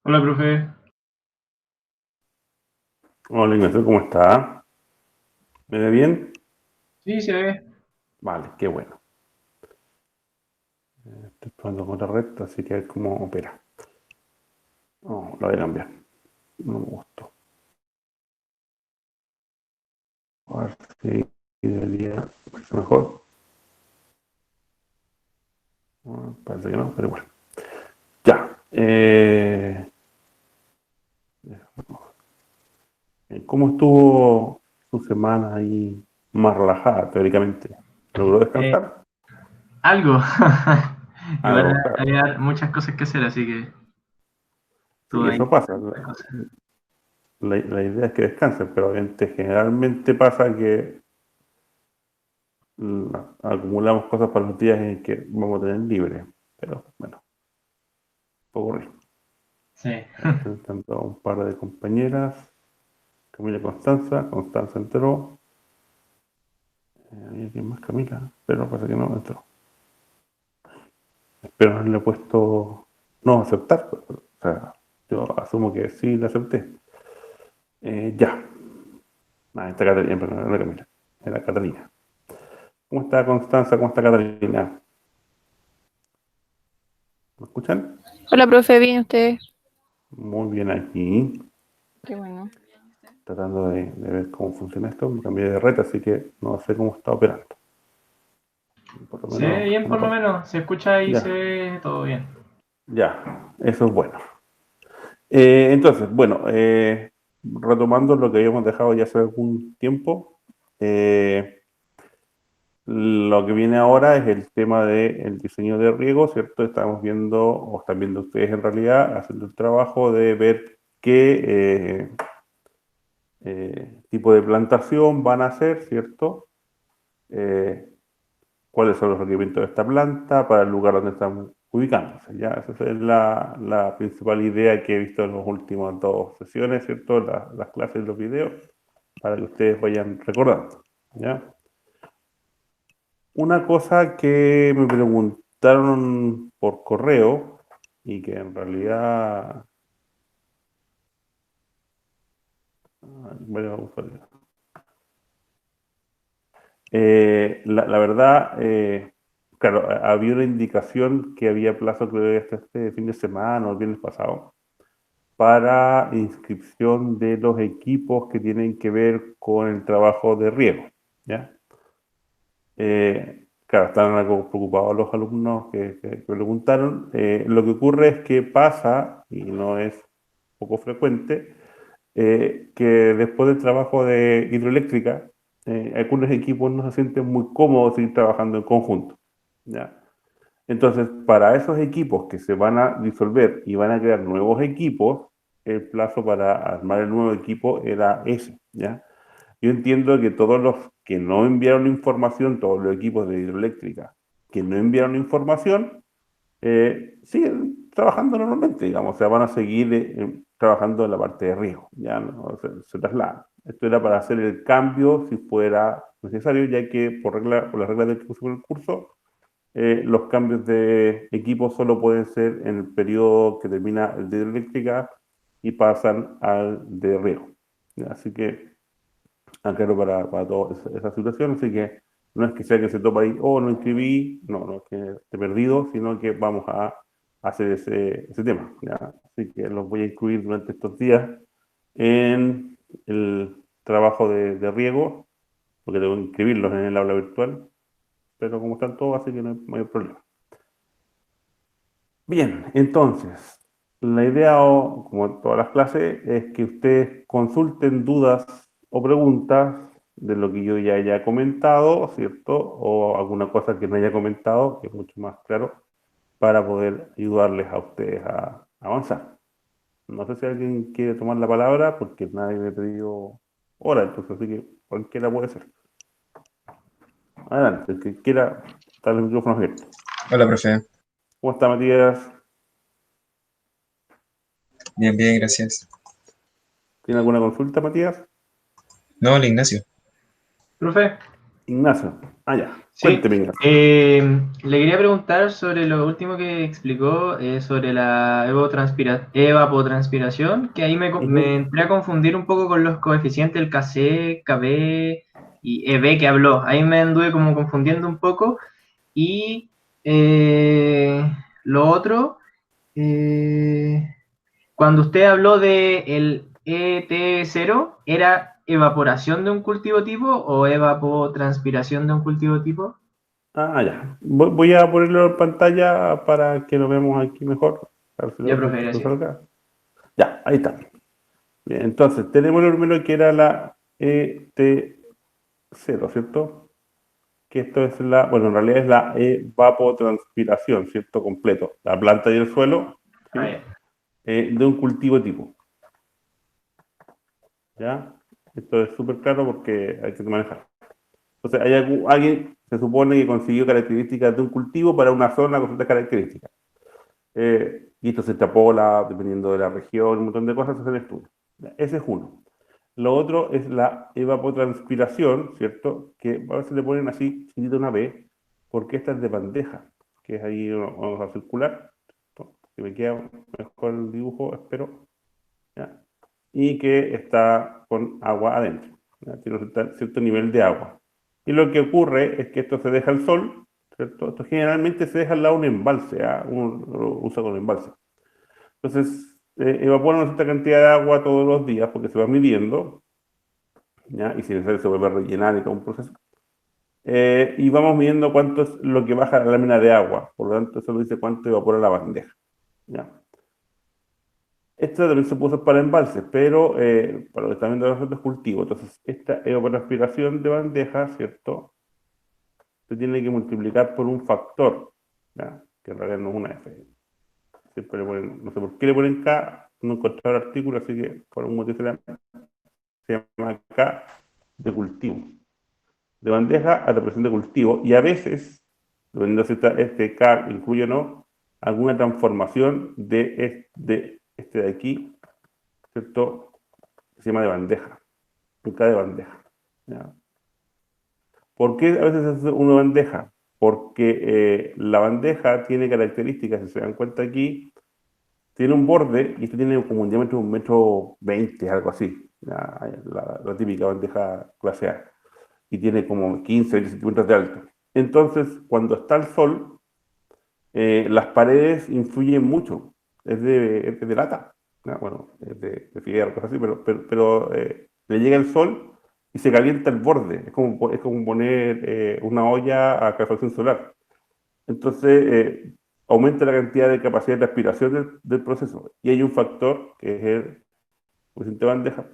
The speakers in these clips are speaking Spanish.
Hola, profe. Hola Ignacio, ¿cómo está? ¿Me ve bien? Sí, se ve. Vale, qué bueno. Estoy probando con la red, así que a ver cómo opera. No, lo voy a cambiar. No me gustó. A ver si debería verse mejor. Parece que no, pero bueno. Ya. ¿Cómo estuvo su semana ahí más relajada, teóricamente? ¿Logró Eh, descansar? algo. Igual Algo, claro. había muchas cosas que hacer, así que Sí, estuve ahí eso pasa. las cosas. La idea es que descansen, pero obviamente generalmente pasa que acumulamos cosas para los días en que vamos a tener libre. Pero bueno, puedo ocurrir. Sí. Estoy intentando un par de compañeras. Camila y Constanza. Constanza entró. ¿Había alguien más? Camila. Pero parece que no entró. Espero no le he puesto no aceptar. O sea, yo asumo que sí le acepté. Ya. Está Catalina, perdón, no era Camila. Era Catalina. ¿Cómo está Constanza? ¿Cómo está Catalina? ¿Me escuchan? Hola, profe, bien usted. Muy bien aquí. Qué bueno. Tratando de ver cómo funciona esto. Me cambié de red, así que no sé cómo está operando. Por lo Se ve menos bien una por lo parte. menos. Se escucha y se Ya, ve todo bien. ya, eso es bueno. Entonces, bueno, retomando lo que habíamos dejado ya hace algún tiempo, eh, lo que viene ahora es el tema del diseño de riego, ¿cierto? Estamos viendo, o están viendo ustedes en realidad, haciendo el trabajo de ver qué tipo de plantación van a hacer, ¿cierto? Eh, cuáles son los requerimientos de esta planta para el lugar donde estamos ubicándose. ¿Ya? Esa es la principal idea que he visto en las últimas dos sesiones, ¿cierto? Las clases y los videos, para que ustedes vayan recordando. ¿Ya? Una cosa que me preguntaron por correo y que en realidad... Bueno, la verdad, claro, había una indicación que había plazo, creo, hasta este fin de semana o el viernes pasado, para inscripción de los equipos que tienen que ver con el trabajo de riego. ¿Ya? Claro, están algo preocupados los alumnos que preguntaron. Lo que ocurre es que pasa, y no es poco frecuente, que después del trabajo de hidroeléctrica, algunos equipos no se sienten muy cómodos seguir trabajando en conjunto. ¿Ya? Entonces, para esos equipos que se van a disolver y van a crear nuevos equipos, el plazo para armar el nuevo equipo era ese, ¿ya? Yo entiendo que todos los que no enviaron información, todos los equipos de hidroeléctrica que no enviaron información, siguen trabajando normalmente, digamos, o sea, van a seguir trabajando en la parte de riesgo, ya no se trasladan. Esto era para hacer el cambio si fuera necesario, ya que por las reglas del que pusimos en el curso, los cambios de equipo solo pueden ser en el periodo que termina el de hidroeléctrica y pasan al de riego. Así que, aclaro para toda esa situación, así que no es que sea que se topa ahí, oh, no inscribí, no es que esté perdido, sino que vamos a hacer ese tema. ¿Ya? Así que los voy a incluir durante estos días en el trabajo de riego, porque tengo que inscribirlos en el aula virtual, pero como están todos, así que no hay problema. Bien, entonces, la idea, como en todas las clases, es que ustedes consulten dudas o preguntas de lo que yo ya haya comentado, ¿cierto? O alguna cosa que no haya comentado, que es mucho más claro, para poder ayudarles a ustedes a avanzar. No sé si alguien quiere tomar la palabra, porque nadie me ha pedido hora, entonces así que cualquiera puede ser. Adelante, el que quiera, está el micrófono abierto. Hola, profe. ¿Cómo está, Matías? Bien, bien, gracias. ¿Tiene alguna consulta, Matías? No, hola, Ignacio. Profe. Ignacio. Ah, ya. Sí, Cuénteme, Ignacio. le quería preguntar sobre lo último que explicó sobre la evapotranspiración, que ahí me entré a confundir un poco con los coeficientes, el Kc, Kb y Eb que habló. Ahí me anduve como confundiendo un poco. Y lo otro, eh, cuando usted habló de el ET0, ¿era evaporación de un cultivo tipo o evapotranspiración de un cultivo tipo? Ah, ya. Voy a ponerlo en pantalla para que lo veamos aquí mejor. A ver si Ya, lo profe, lo gracias. salga. Ya, ahí está. Bien, entonces, tenemos el número que era la ET0, ¿cierto? Que esto es bueno, en realidad es la evapotranspiración, ¿cierto? Completo. La planta y el suelo, ¿sí? Ah, ya. De un cultivo tipo. ¿Ya? Esto es súper claro porque hay que manejar. Entonces, hay alguien, se supone que consiguió características de un cultivo para una zona con ciertas características. Y esto se extrapola dependiendo de la región, un montón de cosas se hacen estudios. Ese es uno. Lo otro es la evapotranspiración, ¿cierto? Que a veces le ponen así, chiquita una B, porque esta es de bandeja, que es ahí, vamos a circular. Que me queda mejor el dibujo, espero. ¿Ya? Y que está con agua adentro. ¿Ya? Tiene un cierto nivel de agua. Y lo que ocurre es que esto se deja al sol, ¿cierto? Esto generalmente se deja al lado de un embalse, ¿ah? Uno lo usa con embalse. Entonces, evapora una cierta cantidad de agua todos los días porque se va midiendo, ¿ya? Y si necesario se vuelve a rellenar y todo un proceso. Y vamos midiendo cuánto es lo que baja la lámina de agua. Por lo tanto, eso nos dice cuánto evapora la bandeja, ¿ya? Esto también se puso para embalses, pero para lo que están viendo los otros cultivos. Entonces, esta evapotranspiración de bandeja, ¿cierto? Se tiene que multiplicar por un factor, ¿ya? Que en realidad no es una F. Siempre le ponen, no sé por qué le ponen K, no encontré el artículo, así que por un motivo se llama K de cultivo. De bandeja a representación de cultivo, y a veces, dependiendo si este K incluye o no, alguna transformación de este de aquí, ¿cierto? Se llama de bandeja, un K de bandeja. ¿Ya? ¿Por qué a veces hace una bandeja? Porque la bandeja tiene características, si se dan cuenta aquí, tiene un borde y este tiene como un diámetro de 1,20 m, algo así. La típica bandeja clase A. Y tiene como 15 20 centímetros de alto. Entonces, cuando está el sol, las paredes influyen mucho. Es de lata. Bueno, es de fierro, cosas así, pero le llega el sol y se calienta el borde. Es como poner una olla a calefacción solar. Entonces, aumenta la cantidad de capacidad de aspiración del proceso. Y hay un factor que es el coeficiente de bandeja,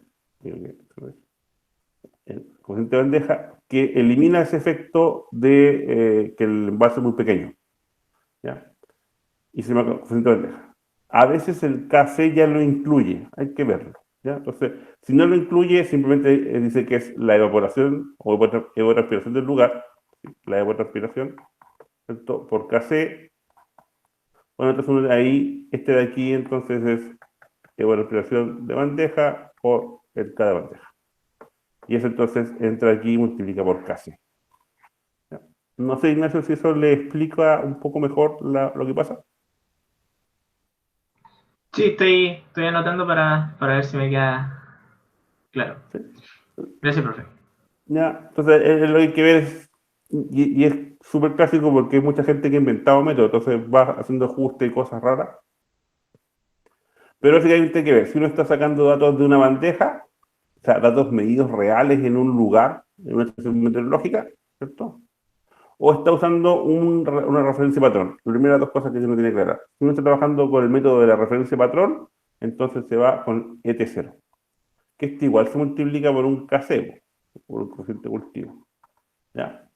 que elimina ese efecto de que el envase es muy pequeño. ¿Ya? Y se llama coeficiente de bandeja. A veces el KC ya lo incluye, hay que verlo. ¿Ya? Entonces, si no lo incluye, simplemente dice que es la evaporación o evapotranspiración del lugar, la evapotranspiración, ¿cierto? Por KC. Bueno, entonces ahí, este de aquí entonces es evapotranspiración de bandeja por el K de bandeja. Y eso entonces entra aquí y multiplica por KC. ¿Ya? No sé, Ignacio, si eso le explica un poco mejor lo que pasa. Sí, estoy anotando para ver si me queda claro. ¿Sí? Gracias, profe. Ya, entonces lo que hay que ver es, y es súper clásico porque hay mucha gente que ha inventado métodos, entonces va haciendo ajustes y cosas raras. Pero básicamente hay que ver, si uno está sacando datos de una bandeja, o sea, datos medidos reales en un lugar, en una estación meteorológica, ¿cierto? O está usando una referencia patrón. Las primeras dos cosas que uno tiene claras. Si uno está trabajando con el método de la referencia patrón, entonces se va con ET0, que este igual se multiplica por un KC, por un coeficiente cultivo. ¿Ya?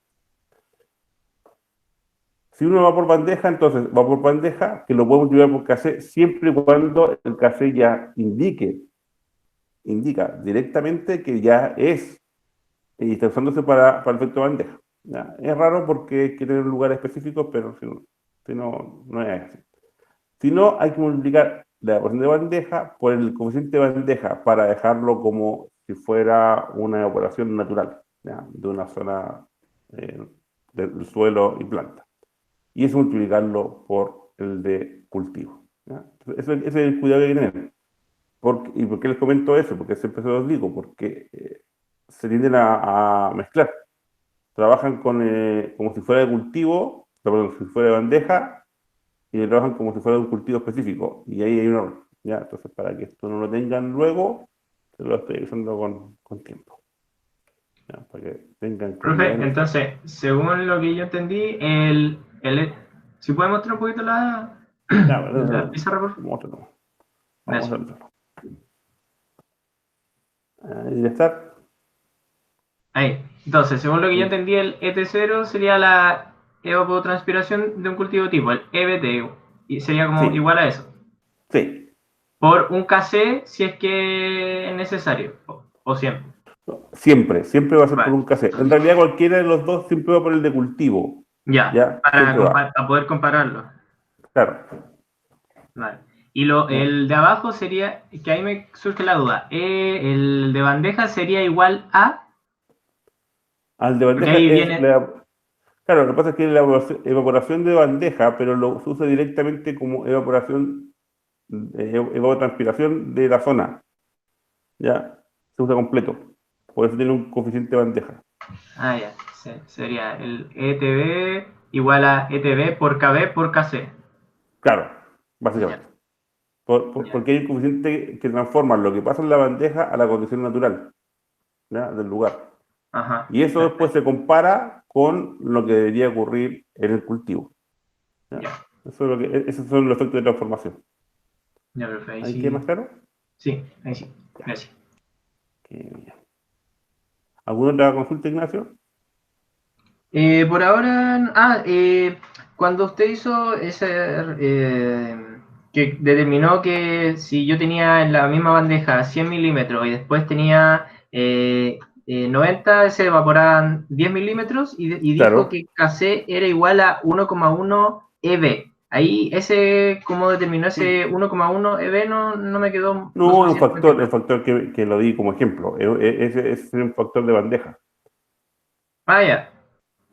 Si uno va por bandeja, entonces va por bandeja, que lo puede multiplicar por KC siempre y cuando el KC ya indica directamente que ya es, y está usándose para el efecto bandeja. ¿Ya? Es raro porque hay que tener un lugar específico, pero si no, no es así. Si no, hay que multiplicar la evaporación de bandeja por el coeficiente de bandeja para dejarlo como si fuera una evaporación natural, ¿ya? De una zona eh, del suelo y planta. Y eso multiplicarlo por el de cultivo. ¿Ya? Ese es el cuidado que hay que tener. ¿Y por qué les comento eso? Porque siempre se los digo, porque se tienden a mezclar. Trabajan como si fuera de cultivo, perdón, como si fuera de bandeja, y trabajan como si fuera de un cultivo específico. Y ahí hay un error. ¿Ya? Entonces, para que esto no lo tengan luego, se lo estoy avisando con tiempo. ¿Ya? Para que tengan Profe, claridad en eso. entonces, según lo que yo entendí, si puede mostrar un poquito Ya, bueno, la pizarra, por favor. Vamos a Gracias. hacerlo. Ahí ya está. Ahí. Entonces, según lo que yo Sí. entendí, el ET0 sería la evapotranspiración de un cultivo tipo, el EBT, y sería como Sí, igual a eso. sí. Por un KC si es que es necesario, o siempre. Siempre va a ser por Vale. un cassette. En realidad cualquiera de los dos siempre va por el de cultivo. Ya, ¿Ya? Siempre va. para poder compararlo. Claro. Vale. Y ¿Ya? el de abajo sería, que ahí me surge la duda, el de bandeja sería igual a, Al de porque bandeja ahí es viene, la... Claro, lo que pasa es que es la evaporación de bandeja, pero se usa directamente como evaporación, evapotranspiración de la zona. ¿Ya? Se usa completo. Por eso tiene un coeficiente de bandeja. ya, sería el ETB igual a ETB por KB por KC. Claro, Ya, básicamente. ya, Porque hay un coeficiente que transforma lo que pasa en la bandeja a la condición natural, ¿ya? Del lugar. ajá, Y eso después perfecto, se compara con lo que debería ocurrir en el cultivo. ¿Ya? ya, Esos son los efectos de transformación. ya, perfecto, ahí ¿Ahí queda sí, más claro? sí, ahí sí, Ya. gracias. Qué bien. ¿Alguna otra consulta, Ignacio? Por ahora, cuando usted hizo ese, que determinó que si yo tenía en la misma bandeja 100 milímetros y después tenía 90, se evaporaban 10 milímetros y dijo Claro. que KC era igual a 1,1 EB. Ahí, ¿cómo determinó Sí. ese 1,1 EB? No me quedó lo No, suficientemente el claro. factor que lo di como ejemplo. Ese es un factor de bandeja. Ya,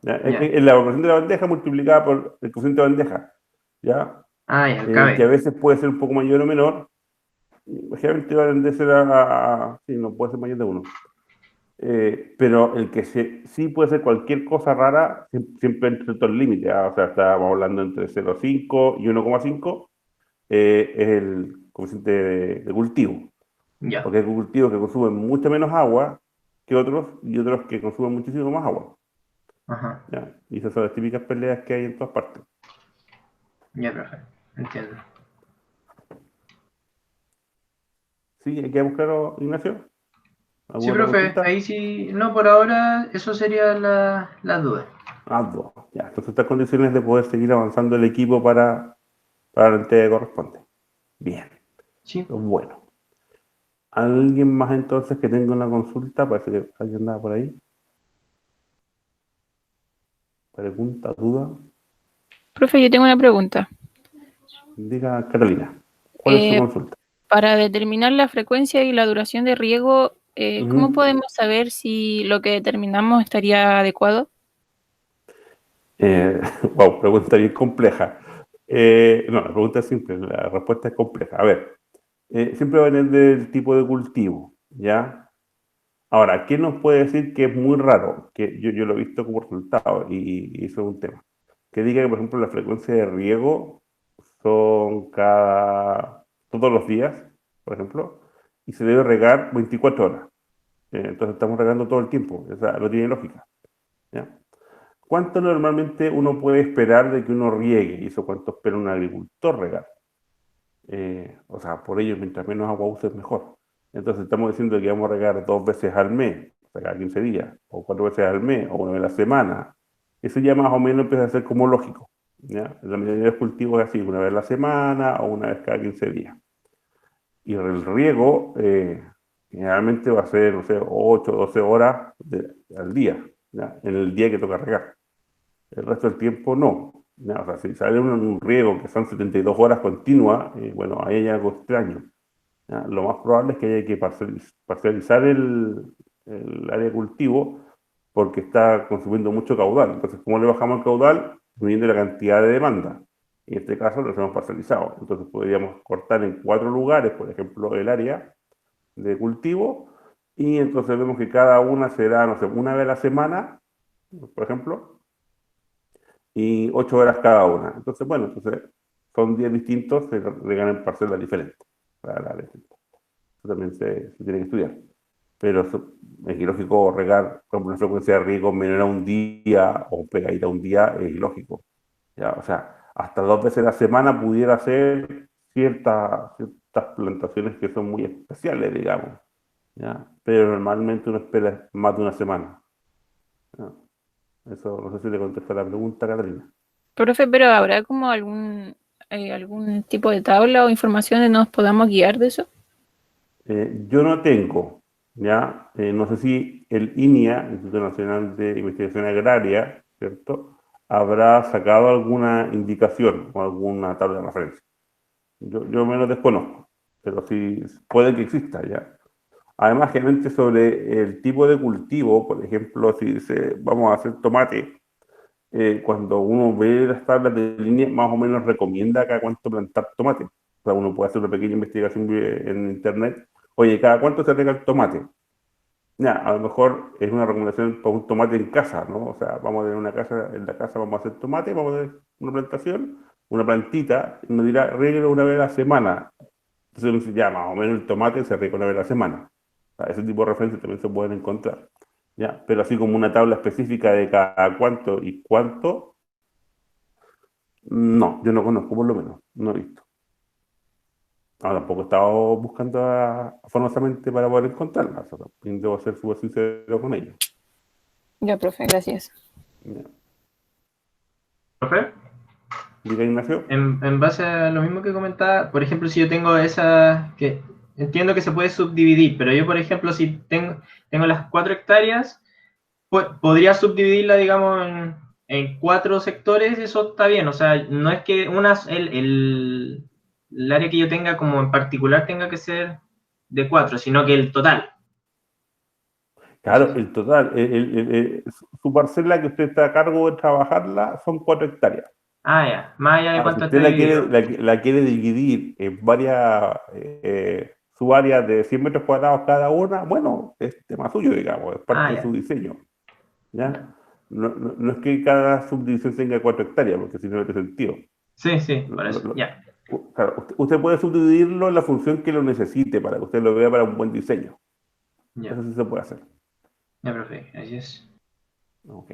¿Ya? ya. Es la evaporación de la bandeja multiplicada por el coeficiente de bandeja. ¿Ya? Ya, el Que a KB. veces puede ser un poco mayor o menor. Generalmente va a tender a ser sí, no puede ser mayor de uno. Pero sí puede ser cualquier cosa rara, siempre entre todo el límite. O sea, estábamos hablando entre 0,5 y 1,5, es el coeficiente de cultivo. Ya, Porque hay cultivos que consumen mucho menos agua que otros y otros que consumen muchísimo más agua. ajá. ¿Ya? Y esas son las típicas peleas que hay en todas partes. Ya, profe, entiendo. ¿Sí? ¿Hay que buscarlo, Ignacio? Sí, ¿Alguna otra profe, consulta? ahí sí, no, por ahora eso sería la duda. Dos. Ya, entonces estas condiciones de poder seguir avanzando el equipo para la entrega que corresponde. Bien, Sí, bueno. ¿Alguien más entonces que tenga una consulta? Parece que alguien andaba por ahí. Pregunta, duda. Profe, yo tengo una pregunta. Diga, Catalina, ¿cuál es su Eh, consulta? para determinar la frecuencia y la duración de riego, ¿cómo Ujú. podemos saber si lo que determinamos estaría adecuado? Wow, pregunta bien compleja. No, la pregunta es simple, la respuesta es compleja. A ver, siempre va a depender del tipo de cultivo, ¿ya? Ahora, ¿qué nos puede decir que es muy raro? Que yo lo he visto como resultado y eso es un tema. Que diga que, por ejemplo, la frecuencia de riego son todos los días, por ejemplo, y se debe regar 24 horas. Entonces estamos regando todo el tiempo, o sea, no tiene lógica, ¿ya? ¿Cuánto normalmente uno puede esperar de que uno riegue? Y eso cuánto espera un agricultor regar. O sea, por ello, mientras menos agua uses, mejor. Entonces estamos diciendo que vamos a regar 2 veces al mes, o sea, cada 15 días, o 4 veces al mes, o 1 vez a la semana. Eso ya más o menos empieza a ser como lógico, ¿ya? La mayoría de los cultivos es así, 1 vez a la semana o 1 vez cada 15 días. Y el riego generalmente va a ser, no sé, 8 o 12 horas al día, ¿ya? En el día que toca regar. El resto del tiempo no. ¿Ya? O sea, si sale un riego que son 72 horas continuas, bueno, ahí hay algo extraño. ¿Ya? Lo más probable es que haya que parcializar el área de cultivo porque está consumiendo mucho caudal. Entonces, ¿cómo le bajamos el caudal? Midiendo la cantidad de demanda. En este caso lo hacemos parcializado. Entonces podríamos cortar en 4 lugares, por ejemplo, el área de cultivo, y entonces vemos que cada una será, no sé, una vez a la semana, por ejemplo, y 8 horas cada una. Entonces, bueno, entonces son días distintos, se regalan parcelas diferentes. Eso también se tiene que estudiar. Pero es ilógico regar, por ejemplo, una frecuencia de riego menor a un día o pegadita a un día, es ilógico. ¿Ya? O sea, hasta 2 veces a la semana pudiera ser ciertas plantaciones que son muy especiales, digamos. ¿Ya? Pero normalmente uno espera más de una semana. ¿Ya? Eso no sé si le contesta la pregunta, Catalina. Profe, pero ¿habrá como algún tipo de tabla o información que nos podamos guiar de eso? Yo no tengo, ¿ya? No sé si el INIA, Instituto Nacional de Investigación Agraria, ¿cierto? Habrá sacado alguna indicación o alguna tabla de referencia. Yo me lo desconozco, pero sí puede que exista, ¿ya? Además, generalmente sobre el tipo de cultivo, por ejemplo, si vamos a hacer tomate, cuando uno ve las tablas de línea, más o menos recomienda cada cuánto plantar tomate. O sea, uno puede hacer una pequeña investigación en internet. Oye, ¿cada cuánto se rega el tomate? Ya, a lo mejor es una recomendación para un tomate en casa, ¿no? O sea, vamos a tener una casa, en la casa vamos a hacer tomate, vamos a tener una plantación, una plantita, y nos dirá, riega una vez a la semana. Entonces uno dice, ya, más o menos el tomate se riega una vez a la semana. O sea, ese tipo de referencias también se pueden encontrar. ¿Ya? Pero así como una tabla específica de cada cuánto y cuánto, no, yo no conozco por lo menos, no he visto. No, tampoco he estado buscando afanosamente para poder encontrarla, o sea, también debo ser súper sincero con ellos. Ya, profe, gracias. ¿Ya? ¿Profe? Diga, Ignacio. En base a lo mismo que comentaba, por ejemplo, si yo tengo esa, que entiendo que se puede subdividir, pero yo, por ejemplo, si tengo las 4 hectáreas, podría subdividirla, digamos, en 4 sectores, eso está bien, o sea, no es que el área que yo tenga como en particular tenga que ser de 4, sino que el total. Claro, el total, su parcela que usted está a cargo de trabajarla son 4 hectáreas. Ah, ya, más allá de Ahora, si cuánto usted esté dividido. la quiere dividir en varias subáreas de 100 metros cuadrados cada una, bueno, es tema suyo, digamos, es Ah, parte de ya, su diseño. ¿Ya? ya. No es que cada subdivisión tenga 4 hectáreas, porque si no, no tiene sentido. Sí, sí, por eso, ya. Claro, usted puede subdividirlo en la función que lo necesite para que usted lo vea para un buen diseño. Ya, Eso sí se puede hacer. ya, profe, gracias. Ok.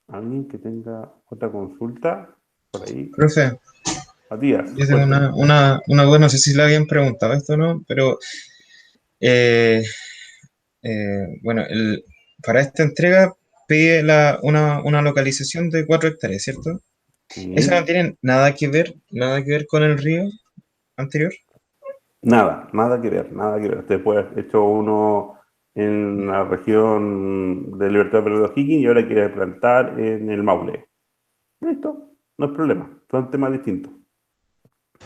¿Alguien que tenga otra consulta por ahí? Profe, Matías, yo tengo cuéntame. una duda, no sé si le habían preguntado esto o no, pero eh, bueno, para esta entrega pide una localización de 4 hectáreas, ¿cierto? ¿Eso no Sí. tiene nada que ver con el río anterior? Nada que ver, nada que ver. Usted puede haber hecho uno en la región de Libertad de O'Higgins y ahora quiere plantar en el Maule. Listo, no es problema, son temas distintos.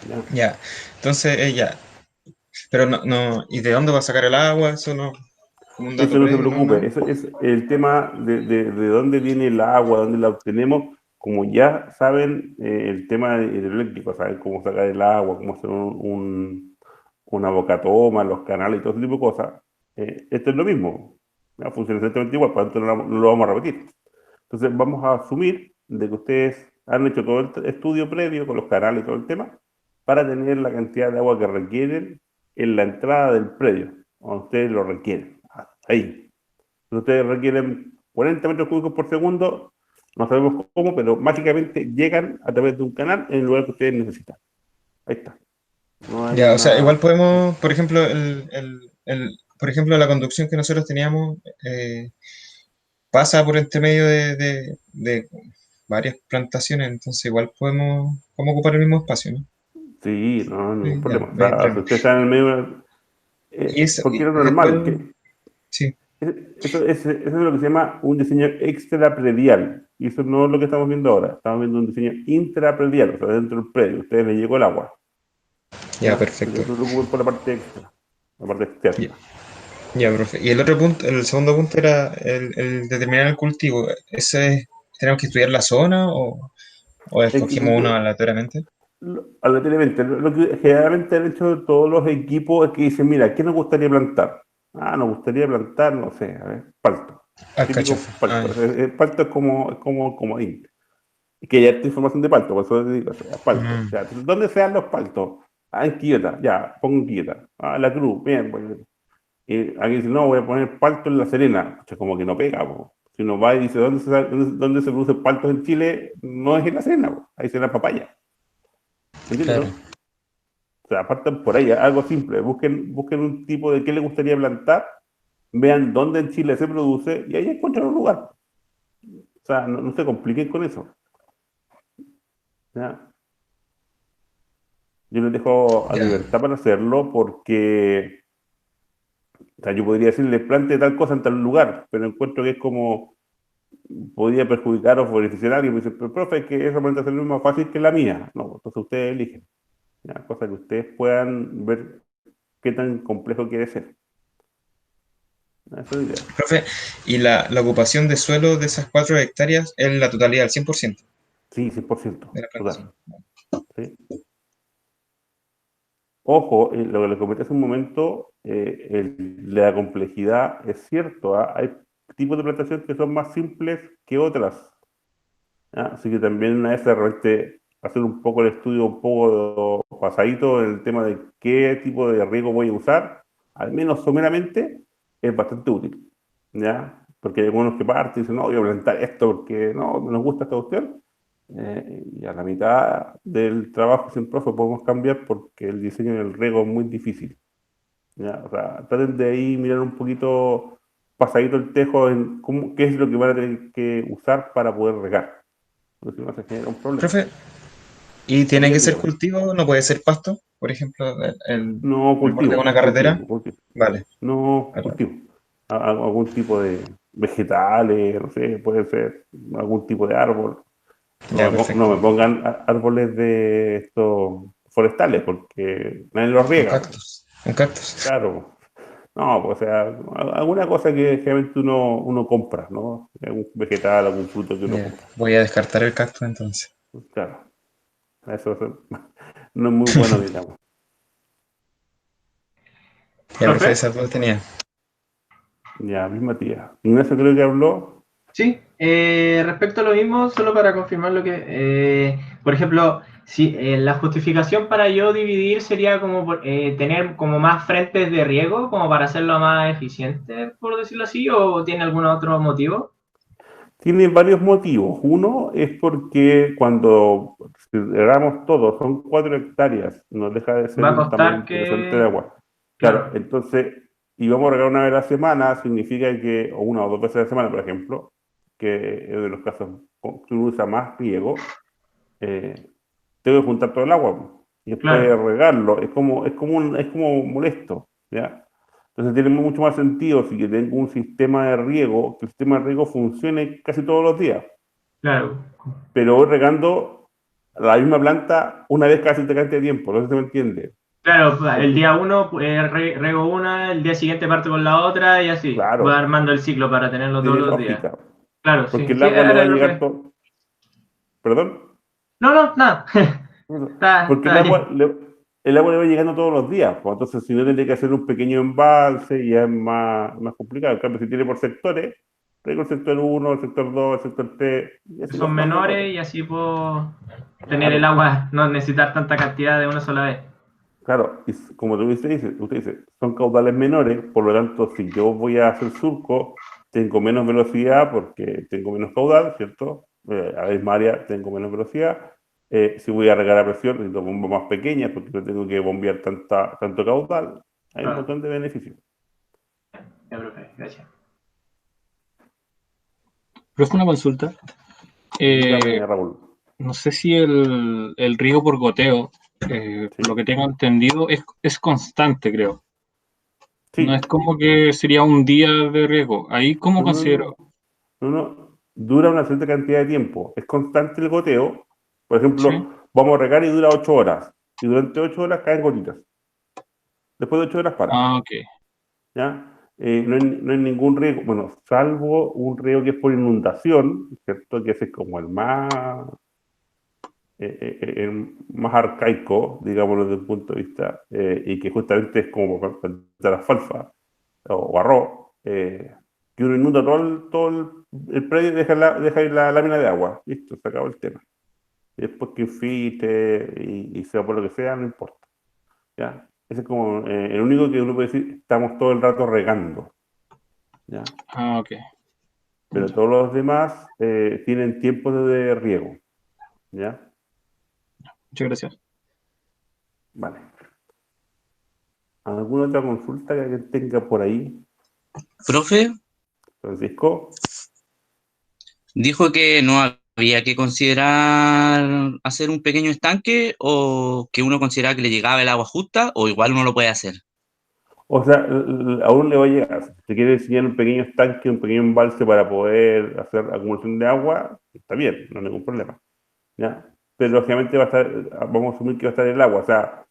¿Ya? Ya, entonces ya, pero no, ¿y de dónde va a sacar el agua? Eso no, como un dato Eso no se previo, no, preocupe, nada. eso es el tema de dónde viene el agua, dónde la obtenemos. Como ya saben el tema hidroeléctrico, saben cómo sacar el agua, cómo hacer una bocatoma, los canales y todo ese tipo de cosas. Esto es lo mismo, ¿ya? Funciona exactamente igual, por lo tanto no lo vamos a repetir. Entonces vamos a asumir de que ustedes han hecho todo el estudio previo con los canales y todo el tema para tener la cantidad de agua que requieren en la entrada del predio, cuando ustedes lo requieren. Ahí. Ustedes requieren 40 metros cúbicos por segundo, no sabemos cómo, pero mágicamente llegan a través de un canal en el lugar que ustedes necesitan. Ahí está. No hay Ya, o sea, igual una... podemos, por ejemplo, por ejemplo, la conducción que nosotros teníamos pasa por entre medio de varias plantaciones, entonces igual podemos ocupar el mismo espacio, ¿no? Sí, no hay ningún Sí, ya, problema. O sea, si bien. usted está en el medio... Y eso, porque es y normal, después, que sí, eso es lo que se llama un diseño extrapredial. Y eso no es lo que estamos viendo ahora. Estamos viendo un diseño intrapredial, o sea, dentro del predio. A ustedes les llegó el agua. ya, ¿Ya? Entonces, perfecto. no se preocupen por la parte extra, la parte Ya, externa. Ya, profe. Y el otro punto, el segundo punto era el determinar el cultivo. ¿Tenemos que estudiar la zona o Es que escogimos uno aleatoriamente? aleatoriamente, lo que generalmente han hecho todos los equipos es que dicen, mira, ¿qué nos gustaría plantar? Ah, nos gustaría plantar, no sé, a ver, palto. Típico Alcachofa. Ah, palto. Palto es como comodín. Y que ya esta información de palto, por eso te digo, o sea, ya. palto. Ya, ¿dónde se dan los paltos? Ah, en Quillota, ya, pongo en Quillota. Ah, La Cruz, bien, pues. Y aquí dice, no, voy a poner palto en La Serena. O sea, como que no pega, po. Si uno va y dice, ¿dónde se producen paltos en Chile? No es en La Serena, po. Ahí se da papaya. ¿Entiendes, Claro. no? O sea, partan por ahí, algo simple. Busquen un tipo de qué les gustaría plantar, vean dónde en Chile se produce y ahí encuentran un lugar. O sea, no se compliquen con eso. ¿Ya? Yo les dejo a Ya. libertad para hacerlo porque, o sea, yo podría decirle plante tal cosa en tal lugar, pero encuentro que es como, podría perjudicar o beneficiar a alguien. Me dice, pero profe, es que esa plantación es más fácil que la mía. No, entonces ustedes eligen. ¿Ya? Cosa que ustedes puedan ver qué tan complejo quiere ser. ¿Ya? Esa es la idea. Profe, ¿y la ocupación de suelo de esas 4 hectáreas es la totalidad, el 100% Sí, 100%, de la plantación? total. ¿Sí? Ojo, lo que le comenté hace un momento, la complejidad es cierto, ¿ah? Hay tipos de plantación que son más simples que otras. ¿Ah? Así que también una vez de repente hacer un poco el estudio, un poco pasadito en el tema de qué tipo de riego voy a usar, al menos someramente, es bastante útil. ¿Ya? Porque hay algunos que parten y dicen, no, voy a plantar esto porque no, nos gusta esta cuestión. Y a la mitad del trabajo sin profe podemos cambiar porque el diseño del riego es muy difícil. ¿Ya? O sea, traten de ahí mirar un poquito pasadito el tejo en qué es lo que van a tener que usar para poder regar. Porque si no se genera un problema. Profe, ¿y tiene que Dígame, ser dígame. cultivo? ¿No puede ser pasto? Por ejemplo, No, el borde de una cultivo, carretera. cultivo, cultivo. Vale, No, vale, vale. cultivo. Algún tipo de vegetales, no sé, puede ser algún tipo de árbol. Ya, No perfecto. me pongan árboles de estos forestales porque nadie los Un riega. cactus. Un cactus. Claro. No, pues o sea, alguna cosa que generalmente uno compra, ¿no? Algún vegetal, algún fruto que uno Ya, compra. voy a descartar el cactus entonces. Claro. Eso no es muy bueno, digamos. Ya, profe, Profe, esas dos tenía. Ya, misma tía. Ignacio creo que habló. sí, respecto a lo mismo, solo para confirmar lo que, por ejemplo, si la justificación para yo dividir sería como tener como más frentes de riego, como para hacerlo más eficiente, por decirlo así, o tiene algún otro motivo. Tiene varios motivos. Uno es porque cuando regamos todo, son 4 hectáreas, nos deja de ser Va a un tamaño costar interesante de que, agua. Claro, claro, entonces, y vamos a regar una vez a la semana, significa que, o una o dos veces a la semana, por ejemplo, que es de los casos que uno usa más riego, eh, tengo que juntar todo el agua po, y después claro, regarlo. Es como molesto, ¿ya? Entonces tiene mucho más sentido si que tengo un sistema de riego, que el sistema de riego funcione casi todos los días, claro, pero voy regando la misma planta una vez cada cierta cantidad de tiempo, no sé si me entiende. claro, el Porque, día uno rego una, el día siguiente parto con la otra y así, voy claro, armando el ciclo para tenerlo todos tiene los días. lógica, Claro, porque sí, el sí, agua le va era a lo llegar que... todo, perdón. No, no, nada, Porque está bien. el agua le va llegando todos los días, pues, entonces si no tiene que hacer un pequeño embalse y ya es más complicado. En cambio, si tiene por sectores, tengo el sector uno, el sector 2, el sector 3 y así Son vamos menores dándole. y así puedo tener el Claro, agua, no necesitar tanta cantidad de una sola vez. claro. Y como usted dice, son caudales menores, por lo tanto, si yo voy a hacer surco, tengo menos velocidad porque tengo menos caudal, ¿cierto? A la misma área tengo menos velocidad. Si voy a regar a presión, necesito bombas más pequeñas porque no tengo que bombear tanto caudal. Hay un Claro, montón de beneficios. ya, profe, gracias. Profe, una consulta. Eh, Dígame, Raúl. no sé si el riego por goteo, por lo ¿Sí? que tengo entendido, es constante, creo. No es Sí. como que sería un día de riego. Ahí, ¿cómo No, no, considero? no. No, no. Dura una cierta cantidad de tiempo. Es constante el goteo. Por ¿Sí? ejemplo, vamos a regar y dura 8 horas. Y durante 8 horas caen gotitas. Después de 8 horas para. Ah, ok. ¿Ya? no hay ningún riego, bueno, salvo un riego que es por inundación, ¿cierto? Que ese es como el más arcaico, digámoslo desde un punto de vista, y que justamente es como para plantar alfalfa o arroz, que uno inunda todo el predio y deja ir la lámina de agua. Listo, se acabó el tema. Y después que infite y sea por lo que sea, no importa. ¿Ya? Ese es como el único que uno puede decir, estamos todo el rato regando. ¿Ya? Ah, ok. Pero todos los demás tienen tiempos de riego. ¿Ya? Muchas gracias. Vale. ¿Alguna otra consulta que alguien tenga por ahí, Profe, Francisco? dijo que no había que considerar hacer un pequeño estanque o que uno consideraba que le llegaba el agua justa o igual uno lo puede hacer. O sea, aún le va a llegar. Si te quiere diseñar un pequeño estanque, un pequeño embalse para poder hacer acumulación de agua, está bien, no hay ningún problema. ¿Ya? Pero lógicamente va a estar, vamos a asumir que va a estar el agua. O sea,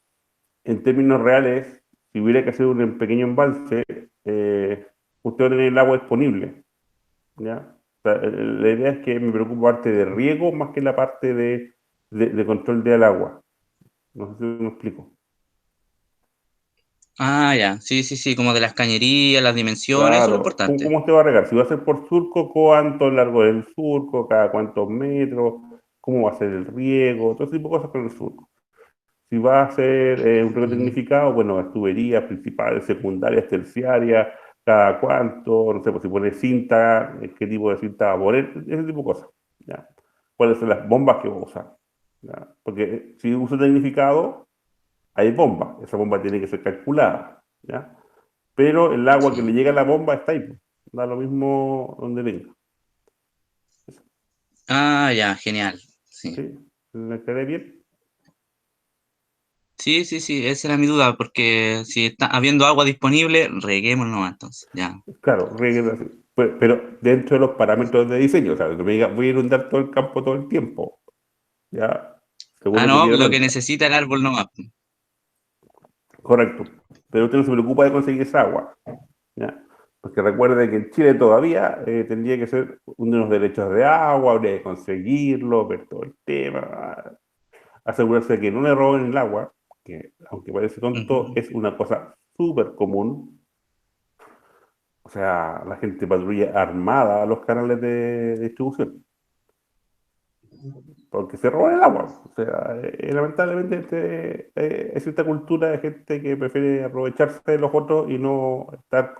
en términos reales, si hubiera que hacer un pequeño embalse, usted va a tener el agua disponible. ¿Ya? O sea, la idea es que me preocupa la parte de riego más que la parte de control del agua. No sé si me explico. Ah, ya, sí, sí, sí, como de las cañerías, las dimensiones, eso es lo Claro, ¿cómo, importante. cómo usted va a regar? Si va a ser por surco, ¿cuánto largo es el surco? ¿Cada cuántos metros? ¿Cómo va a ser el riego? Todo ese tipo de cosas con el surco. Si va a ser un riego Ujú. tecnificado, bueno, las tuberías principales, secundarias, terciarias, cada cuánto, no sé, pues si pone cinta, qué tipo de cinta va a poner, ese tipo de cosas. ¿Ya? ¿Cuáles son las bombas que va a usar? ¿Ya? Porque si uso tecnificado, hay bomba. Esa bomba tiene que ser calculada. ¿Ya? Pero el agua que le Sí. llega a la bomba está ahí, pues. Da lo mismo donde venga. Ah, ya, genial. Sí. ¿Sí? ¿Le quedé bien? Sí, sí, sí, esa era mi duda, porque si está habiendo agua disponible, reguémoslo entonces, ya. Claro, riegue así. Pero dentro de los parámetros de diseño, o sea, que me diga, voy a inundar todo el campo todo el tiempo. Ya, Ah, seguro que no, quiere lo que renta. necesita el árbol nomás. Correcto. Pero usted no se preocupa de conseguir esa agua. ¿Ya? Porque recuerde que en Chile todavía tendría que ser uno de los derechos de agua, habría que conseguirlo, ver todo el tema, asegurarse de que no le roben el agua, que aunque parece tonto, Ujú. es una cosa súper común. O sea, la gente patrulla armada a los canales de distribución, porque se roban el agua. O sea, lamentablemente hay cierta cultura de gente que prefiere aprovecharse de los otros y no estar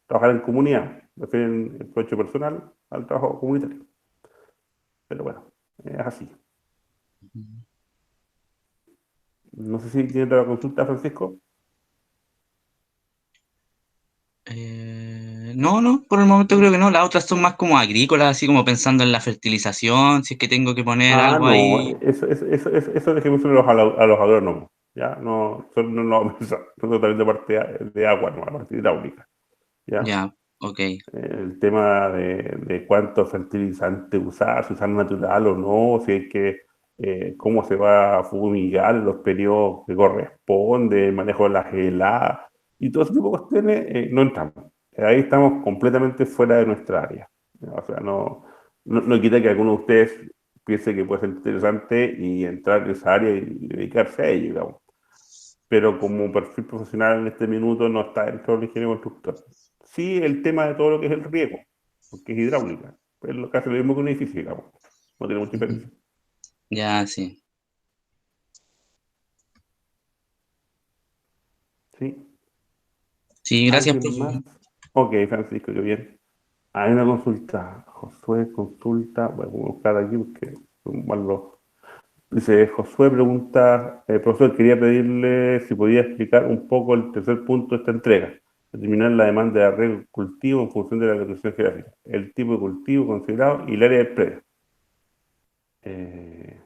trabajar en comunidad. Prefieren el provecho personal al trabajo comunitario. Pero bueno, es así. No sé si tiene otra consulta, Francisco. No, no, por el momento creo que no. Las otras son más como agrícolas, así como pensando en la fertilización, si es que tengo que poner Ah, algo no, ahí. eso dejemos a los agrónomos, ¿ya? No, no, no vamos a pensar, nosotros también de parte de agua, no, la parte hidráulica, ¿ya? Ya, ok. El tema de cuánto fertilizante usar, si usar natural o no, si hay que, cómo se va a fumigar en los periodos que corresponde, el manejo de las heladas, y todo ese tipo de cuestiones, no entramos. Ahí estamos completamente fuera de nuestra área. ¿Ya? O sea, no quita que alguno de ustedes piense que puede ser interesante y entrar en esa área y dedicarse a ello, digamos. Pero como perfil profesional en este minuto no está dentro del ingeniero constructor. Sí, el tema de todo lo que es el riego, porque es hidráulica. Es lo que hace lo mismo que un edificio, digamos. No tiene mucha Ujú. diferencia. Ya, sí. ¿Sí? Sí, gracias, ¿Alguien profe. más? Ok, Francisco, qué bien. Hay una consulta. Josué, consulta. Bueno, voy a buscar aquí porque son malos. Dice, Josué pregunta, profesor, quería pedirle si podía explicar un poco el tercer punto de esta entrega. Determinar la demanda de arreglo cultivo en función de la localización geográfica, el tipo de cultivo considerado y el área del predio. Eh,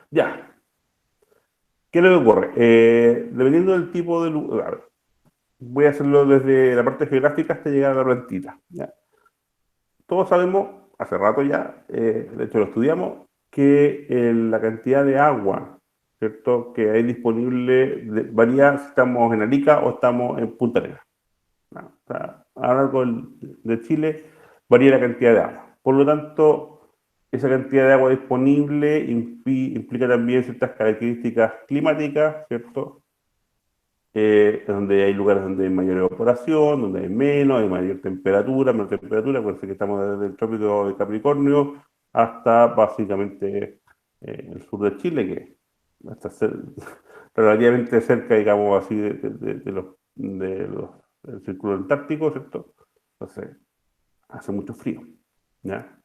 ya, ¿qué es lo que ocurre? Dependiendo del tipo de lugar, voy a hacerlo desde la parte geográfica hasta llegar a la plantita. ¿Ya? Todos sabemos, hace rato ya, de hecho lo estudiamos, que la cantidad de agua, ¿cierto?, que hay disponible varía si estamos en Arica o estamos en Punta Arenas. ¿no? O sea, a lo largo de Chile varía la cantidad de agua. Por lo tanto, esa cantidad de agua disponible implica también ciertas características climáticas, ¿cierto? Donde hay lugares donde hay mayor evaporación, donde hay menos, hay mayor temperatura, menor temperatura, por eso que estamos desde el trópico de Capricornio hasta básicamente el sur de Chile, que está relativamente cerca, digamos así, del círculo antártico, ¿cierto? Entonces, hace mucho frío, ¿ya?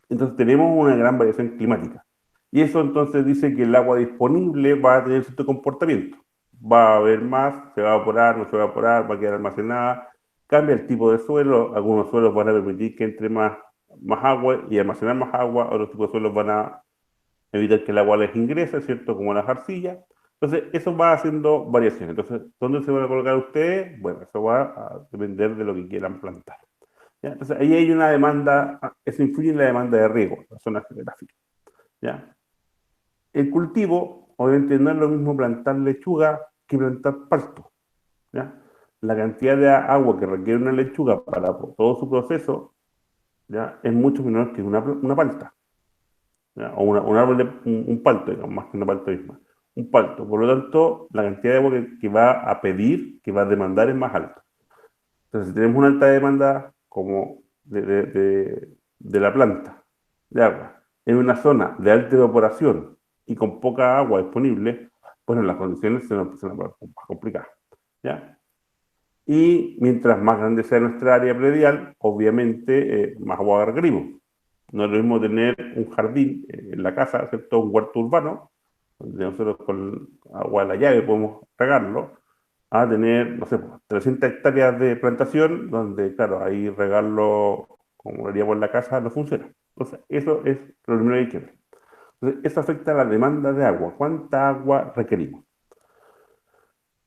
Entonces tenemos una gran variación climática. Y eso entonces dice que el agua disponible va a tener cierto comportamiento. Va a haber más, se va a evaporar, no se va a evaporar, va a quedar almacenada. Cambia el tipo de suelo. Algunos suelos van a permitir que entre más agua y almacenar más agua. Otros tipos de suelos van a evitar que el agua les ingrese, ¿cierto? Como las arcillas. Entonces, eso va haciendo variaciones. Entonces, ¿dónde se van a colocar ustedes? Bueno, eso va a depender de lo que quieran plantar. ¿Ya? Entonces, ahí hay una demanda, eso influye en la demanda de riego, la zona geográfica. ¿Ya? El cultivo, obviamente, no es lo mismo plantar lechuga que plantar palto. ¿Ya? La cantidad de agua que requiere una lechuga para todo su proceso, ¿ya? Es mucho menor que una palta. ¿Ya? O un árbol un palto, digamos, más que una palta misma. Un palto. Por lo tanto, la cantidad de agua que va a pedir, que va a demandar, es más alta. Entonces, si tenemos una alta demanda como de la planta de agua en una zona de alta evaporación y con poca agua disponible, bueno, las condiciones se nos empiezan a poner más complicadas. ¿Ya? Y mientras más grande sea nuestra área predial, obviamente más agua requerimos. No es lo mismo tener un jardín en la casa, ¿cierto? Un huerto urbano, donde nosotros con agua de la llave podemos regarlo, a tener, no sé, 300 hectáreas de plantación, donde, claro, ahí regarlo como lo haríamos en la casa no funciona. Entonces, eso es lo primero que hay que ver. Entonces, eso afecta a la demanda de agua. ¿Cuánta agua requerimos?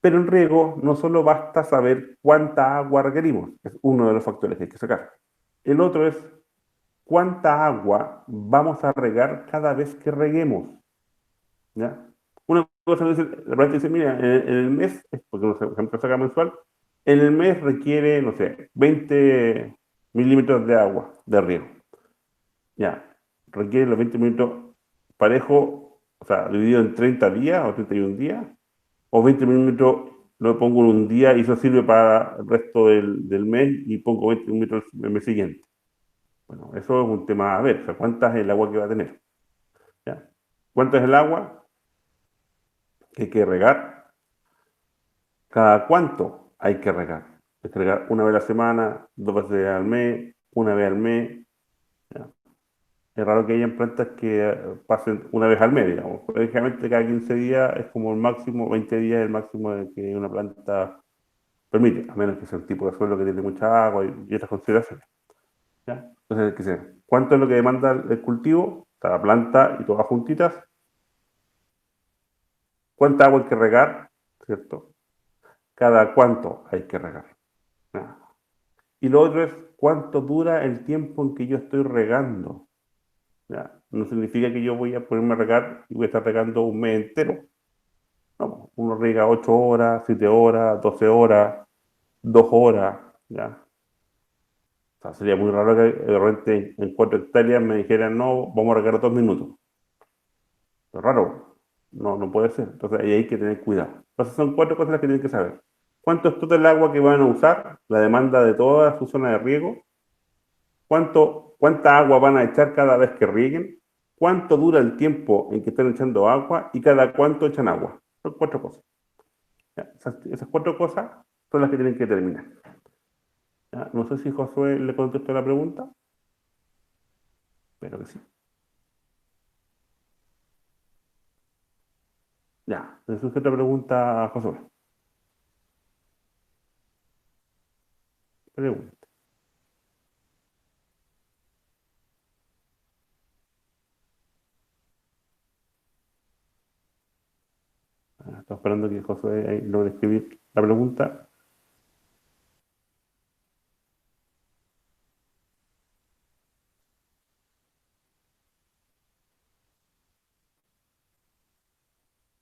Pero en riego no solo basta saber cuánta agua requerimos, es uno de los factores que hay que sacar. El otro es cuánta agua vamos a regar cada vez que reguemos. ¿Ya? Una cosa dice, la planta dice, mira, en el mes, porque por ejemplo saca mensual, en el mes requiere, no sé, 20 milímetros de agua de riego. Ya, requiere los 20 milímetros parejo, o sea, dividido en 30 días o 31 días, o 20 milímetros lo pongo en un día y eso sirve para el resto del mes y pongo 20 milímetros el mes siguiente. Bueno, eso es un tema a ver, o sea, ¿cuánta es el agua que va a tener? ¿Ya? ¿Cuánto es el agua que hay que regar? ¿Cada cuánto hay que regar? Hay que regar una vez a la semana, dos veces al mes, una vez al mes. ¿Ya? Es raro que hayan plantas que pasen una vez al mes, digamos. Prácticamente cada 15 días es como el máximo, 20 días es el máximo de que una planta permite, a menos que sea un tipo de suelo que tiene mucha agua y otras consideraciones. ¿Ya? Entonces, ¿qué sé? ¿Cuánto es lo que demanda el cultivo? Cada planta y todas juntitas. ¿Cuánta agua hay que regar? ¿Cierto? ¿Cada cuánto hay que regar? ¿Ya? Y lo otro es cuánto dura el tiempo en que yo estoy regando. ¿Ya? No significa que yo voy a ponerme a regar y voy a estar regando un mes entero. No, uno riega 8 horas, 7 horas, 12 horas, 2 horas. ¿Ya? O sea, sería muy raro que de repente en 4 hectáreas me dijeran, no, vamos a regar 2 minutos. Es raro, no puede ser. Entonces ahí hay que tener cuidado. Entonces son 4 cosas las que tienen que saber. ¿Cuánto es todo el agua que van a usar? La demanda de toda su zona de riego. ¿Cuánta agua van a echar cada vez que rieguen? ¿Cuánto dura el tiempo en que están echando agua? ¿Y cada cuánto echan agua? Son 4 cosas. ¿Ya? Esas 4 cosas son las que tienen que terminar. ¿Ya? No sé si Josué le contestó la pregunta, pero que sí. Ya, le surge otra pregunta a Josué. Pregunta. Estoy esperando que Josué ahí logre escribir la pregunta.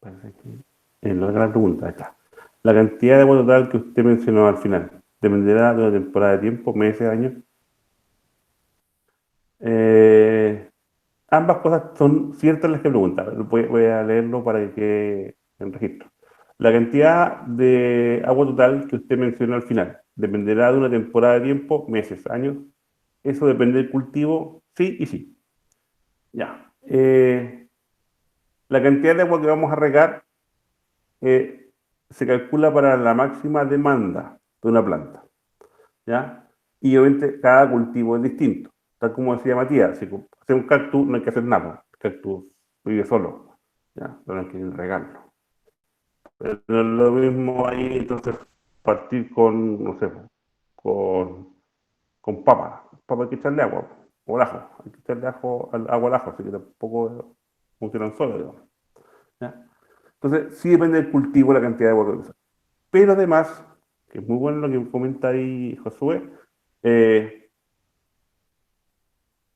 Parece que es la gran pregunta. Ahí está. La cantidad de agua total que usted mencionó al final. dependerá de una temporada de tiempo, meses, años. Ambas cosas son ciertas las que preguntan. Voy a leerlo para que quede en registro. La cantidad de agua total que usted mencionó al final dependerá de una temporada de tiempo, meses, años. Eso depende del cultivo, sí y sí. Ya. La cantidad de agua que vamos a regar se calcula para la máxima demanda de una planta. ¿Ya? Y obviamente cada cultivo es distinto. Tal como decía Matías, si hace un cactus no hay que hacer nada. El cactus vive solo. ¿Ya? Pero hay que regarlo. Pero no es lo mismo ahí, entonces, partir con, no sé, con papa. Papa hay que echarle agua. O al ajo. Hay que echarle agua al ajo, así que tampoco funcionan solos, digamos. ¿Ya? Entonces, sí depende del cultivo la cantidad de agua que usas. Pero además, que es muy bueno lo que comenta ahí Josué, eh,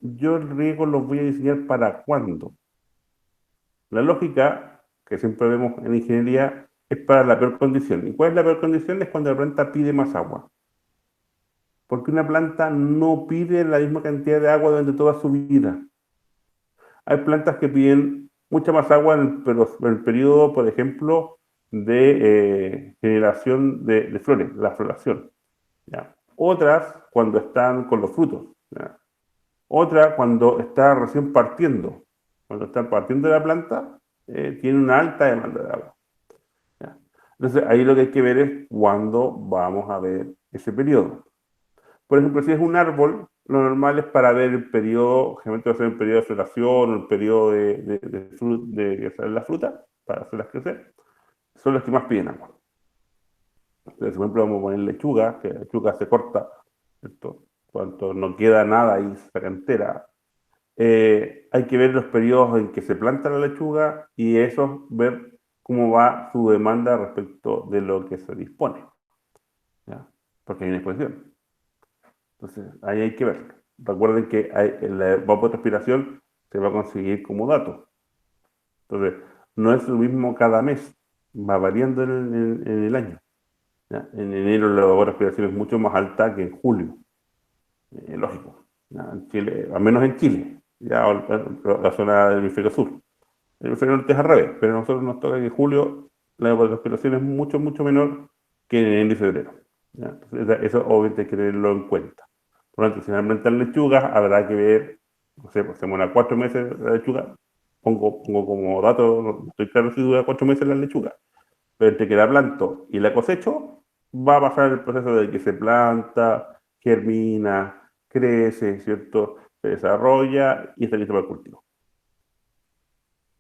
yo el riego los voy a diseñar para cuándo. La lógica que siempre vemos en ingeniería es para la peor condición. ¿Y cuál es la peor condición? Es cuando la planta pide más agua. Porque una planta no pide la misma cantidad de agua durante toda su vida. Hay plantas que piden mucha más agua en el periodo, por ejemplo, de generación de flores, la floración. ¿Ya? Otras cuando están con los frutos. ¿Ya? Otra cuando está recién partiendo. Cuando está partiendo de la planta, tiene una alta demanda de agua. ¿Ya? Entonces ahí lo que hay que ver es cuándo vamos a ver ese periodo. Por ejemplo, si es un árbol, lo normal es para ver el periodo, generalmente va a ser el periodo de floración o el periodo de hacer la fruta, para hacerlas crecer, son los que más piden agua. Entonces, por ejemplo, vamos a poner lechuga, que la lechuga se corta, ¿cierto? Cuando no queda nada y se saca entera. Hay que ver los periodos en que se planta la lechuga y eso, ver cómo va su demanda respecto de lo que se dispone, ¿ya? Porque hay una exposición. Entonces, ahí hay que ver. Recuerden que la evapotranspiración se va a conseguir como dato. Entonces, no es lo mismo cada mes, va variando en el año. ¿Ya? En enero la evapotranspiración es mucho más alta que en julio. Lógico. ¿Ya? En Chile, al menos en Chile, ya la zona del hemisferio sur. El hemisferio norte es al revés, pero a nosotros nos toca que en julio la evapotranspiración es mucho, mucho menor que en enero y febrero. ¿Ya? Entonces, eso obviamente hay que tenerlo en cuenta. Por lo tanto, si van a plantar lechugas, habrá que ver, no sé, pues se demora 4 meses la lechuga. Pongo como dato, no estoy claro si dura 4 meses la lechuga, pero entre que la planto y la cosecho, va a pasar el proceso de que se planta, germina, crece, ¿cierto? Se desarrolla y está listo para el cultivo.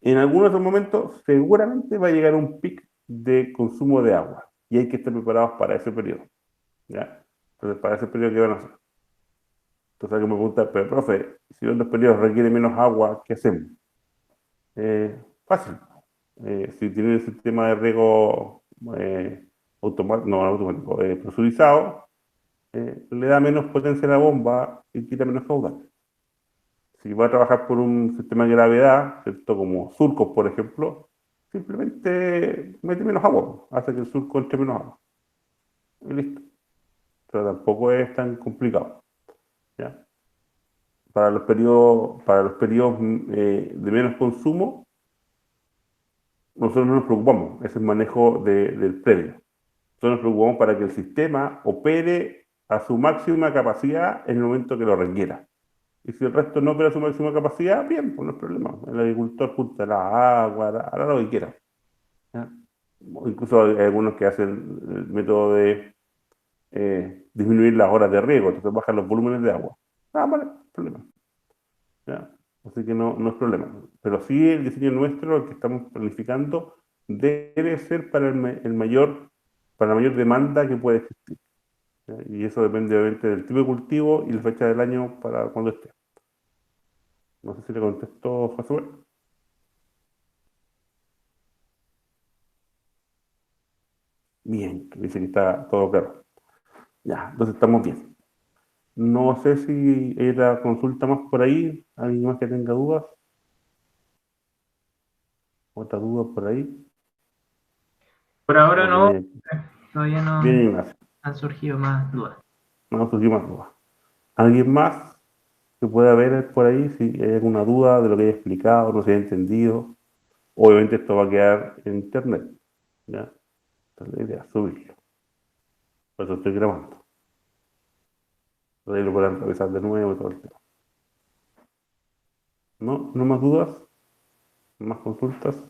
En algunos otros momentos, seguramente va a llegar un pic de consumo de agua y hay que estar preparados para ese periodo. ¿Ya? Entonces, para ese periodo, ¿qué van a hacer? Entonces, alguien me pregunta, pero profe, si los periodos requieren menos agua, ¿qué hacemos? Fácil. Si tienen el sistema de riego automático, no automático, presurizado, le da menos potencia a la bomba y quita menos caudal. Si va a trabajar por un sistema de gravedad, ¿cierto? Como surcos, por ejemplo, simplemente mete menos agua, hace que el surco entre menos agua. Y listo. Pero tampoco es tan complicado. ¿Ya? Para los periodos de menos consumo, nosotros no nos preocupamos, ese es el manejo del predio. Nosotros nos preocupamos para que el sistema opere a su máxima capacidad en el momento que lo requiera. Y si el resto no opera a su máxima capacidad, bien, pues no es problema. El agricultor juntará agua, hará lo que quiera. ¿Ya? Incluso hay algunos que hacen el método de disminuir las horas de riego, entonces bajan los volúmenes de agua. Vale, no hay problema. ¿Ya? Así que no es problema. Pero sí el diseño nuestro, el que estamos planificando, debe ser para para la mayor demanda que puede existir. ¿Ya? Y eso depende obviamente del tipo de cultivo y la fecha del año para cuando esté. No sé si le contesto, Josué. Bien, que dice que está todo claro. Ya, entonces estamos bien. No sé si hay otra consulta más por ahí. ¿Alguien más que tenga dudas? ¿Otra duda por ahí? Por ahora O no, viene, todavía no. viene Ignacio. han surgido más dudas. No surgió más dudas. ¿Alguien más que pueda ver por ahí si hay alguna duda de lo que haya explicado, no se haya entendido? Obviamente esto va a quedar en internet, ¿ya? Entonces la idea es subirlo. Por eso estoy grabando. Por ahí lo podrán revisar de nuevo y todo el tema. ¿No? ¿No más dudas? ¿Más consultas?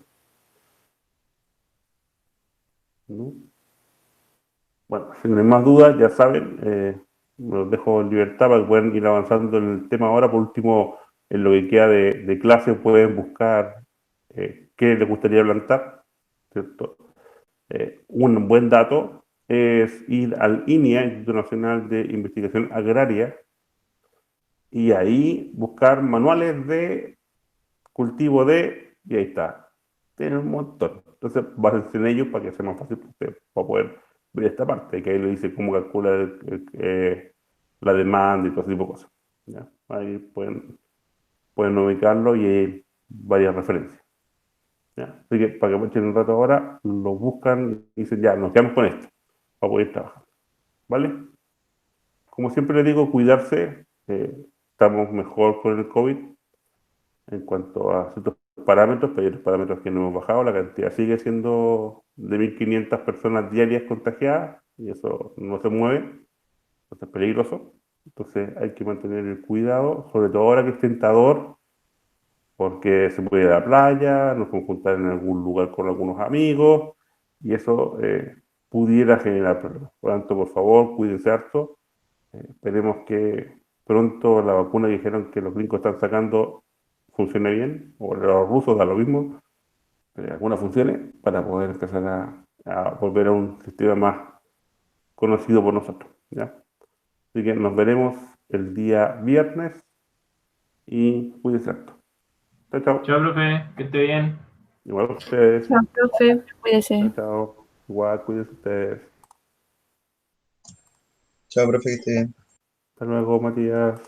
¿No? Bueno, si no hay más dudas, ya saben, me los dejo en libertad para que puedan ir avanzando en el tema ahora. Por último, en lo que queda de clase pueden buscar qué les gustaría plantar, ¿cierto? Un buen dato es ir al INIA, Instituto Nacional de Investigación Agraria, y ahí buscar manuales de cultivo de, y ahí está. Tienen un montón. Entonces, básense en ellos para que sea más fácil para ustedes, para poder ver esta parte, que ahí le dice cómo calcula la demanda y todo ese tipo de cosas. ¿Ya? Ahí pueden ubicarlo y hay varias referencias. ¿Ya? Así que para que aprovechen un rato ahora, lo buscan y dicen, ya, nos quedamos con esto, para poder trabajar. ¿Vale? Como siempre les digo, cuidarse. Estamos mejor con el COVID en cuanto a ciertos parámetros, pero hay otros parámetros que no hemos bajado. La cantidad sigue siendo de 1.500 personas diarias contagiadas y eso no se mueve, entonces es peligroso. Entonces hay que mantener el cuidado, sobre todo ahora que es tentador, porque se puede ir a la playa, nos podemos juntar en algún lugar con algunos amigos y eso pudiera generar problemas. Por lo tanto, por favor, cuídense harto. Esperemos que pronto la vacuna que dijeron que los gringos están sacando funcione bien, o los rusos da lo mismo, alguna funcione para poder empezar a volver a un sistema más conocido por nosotros, ¿ya? Así que nos veremos el día viernes y cuídense harto. Chao, chao. Chao, profe, que esté bien. Igual a ustedes. Chao, profe. Cuídese. Chao, chao. Igual, cuídense ustedes. Chao, profe, que esté bien. Hasta luego, Matías.